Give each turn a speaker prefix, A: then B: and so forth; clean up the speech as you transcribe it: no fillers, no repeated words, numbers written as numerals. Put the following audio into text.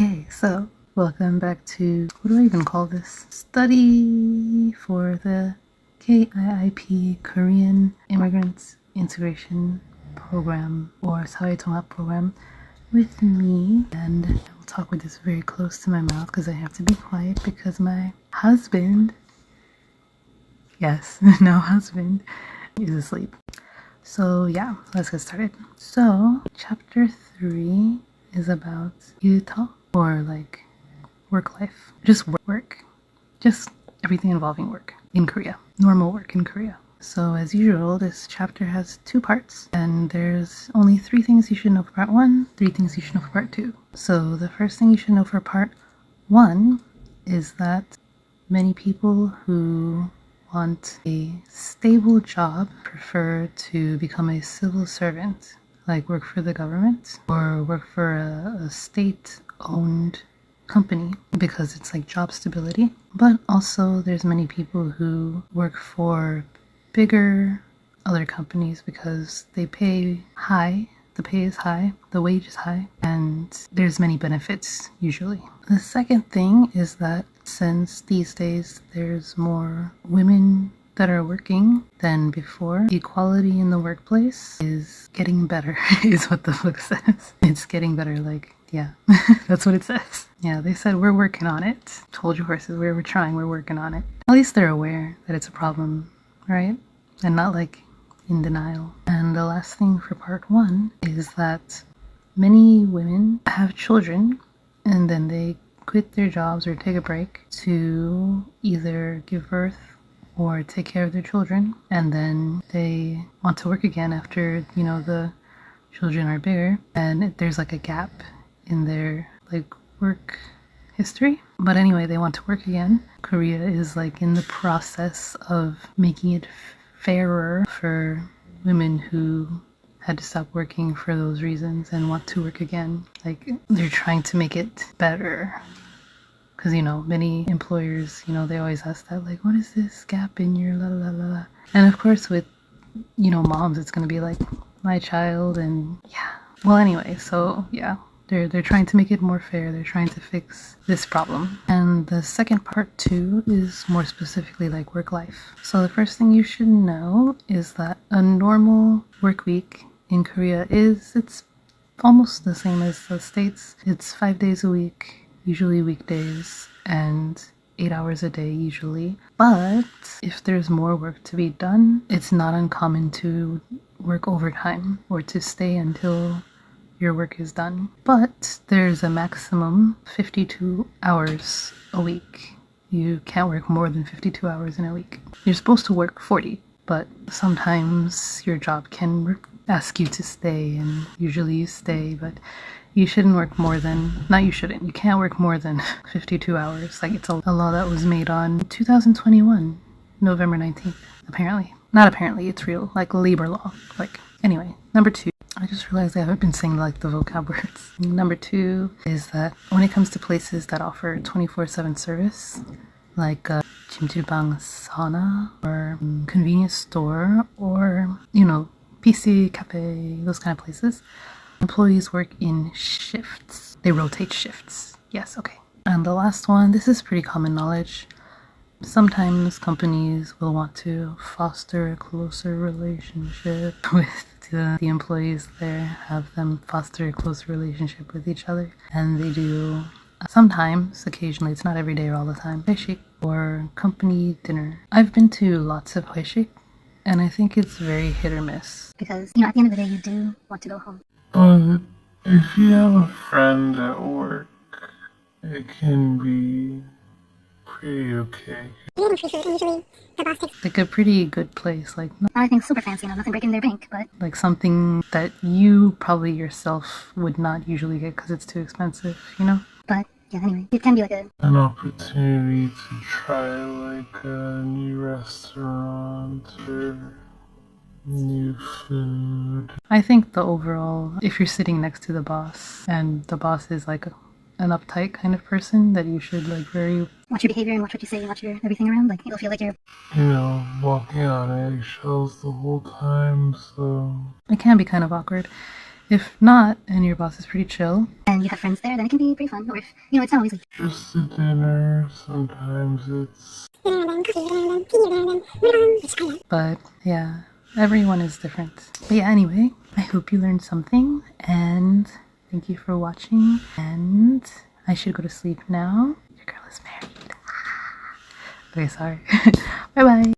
A: Okay, so welcome back to, what do I even call this? Study for the KIIP Korean Immigrants Integration Program, or 사회통합프로그램, with me. And I will talk with this very close to my mouth because I have to be quiet because my husband, yes, no husband, is asleep. So yeah, let's get started. So chapter 3 is about 유터, or like work life, just work, just everything involving work in Korea, normal work in Korea. So as usual, this chapter has 2 parts, and there's only 3 things you should know for part 1, 3 things you should know for part 2. So the first thing you should know for part 1 is that many people who want a stable job prefer to become a civil servant, like work for the government or work for a state-owned company, because it's like job stability. But also there's many people who work for bigger other companies because they pay high, the pay is high, the wage is high, and there's many benefits usually. The second thing is that since these days there's more women that are working than before, equality in the workplace is getting better, is what the book says. It's getting better, like, yeah, that's what it says. Yeah, they said we're working on it. Told you horses, we're trying, we're working on it. At least they're aware that it's a problem, right? And not like in denial. And the last thing for part 1 is that many women have children and then they quit their jobs or take a break to either give birth or take care of their children, and then they want to work again after, you know, the children are bigger, and there's like a gap in their like work history. But anyway, they want to work again. Korea is like in the process of making it fairer for women who had to stop working for those reasons and want to work again. Like, they're trying to make it better. Because, you know, many employers, you know, they always ask that, like, what is this gap in your la la la la? And of course with, you know, moms, it's going to be like, my child, and yeah. Well, anyway, so yeah, they're trying to make it more fair. They're trying to fix this problem. And the second part 2 is more specifically like work life. So the first thing you should know is that a normal work week in Korea it's almost the same as the States. It's 5 days a week, usually weekdays, and 8 hours a day usually. But if there's more work to be done, it's not uncommon to work overtime or to stay until your work is done. But there's a maximum 52 hours a week. You can't work more than 52 hours in a week. You're supposed to work 40, but sometimes your job can ask you to stay, and usually you stay, but you shouldn't work more than, not you shouldn't, you can't work more than 52 hours. Like, it's a law that was made on 2021, November 19th, apparently. Not apparently, it's real, like labor law. Like, anyway, number 2. I just realized I haven't been saying like the vocab words. Number 2 is that when it comes to places that offer 24/7 service, like Jimjilbang sauna, or convenience store, or, you know, PC cafe, those kind of places, employees work in shifts. They rotate shifts. Yes, okay. And the last one, this is pretty common knowledge. Sometimes companies will want to foster a closer relationship with the employees there, have them foster a closer relationship with each other. And they do sometimes, occasionally, it's not every day or all the time, 회식 or company dinner. I've been to lots of 회식, and I think it's very hit or miss.
B: Because, you know, at the end of the day, you do want to go home.
C: But if you have a friend at work, it can be pretty okay.
B: Usually, the boss takes
A: Like a pretty good place, like
B: not anything super fancy, you know, nothing breaking their bank, but
A: like something that you probably yourself would not usually get because it's too expensive, you know?
B: yeah, anyway, it can be like
C: An opportunity to try like a new restaurant or new food.
A: I think the overall, if you're sitting next to the boss and the boss is like an uptight kind of person, that you should like very
B: watch your behavior and watch what you say and watch your everything around. Like, you'll feel like you're,
C: you know, walking on eggshells the whole time, so
A: it can be kind of awkward If not, and your boss is pretty chill,
B: and you have friends there, then it can be pretty fun. Or if, you know, it's not always like
C: Just a dinner. Sometimes it's
A: but yeah, everyone is different. But yeah, anyway, I hope you learned something, and thank you for watching, and I should go to sleep now. Your girl is married. Okay, sorry. Bye bye.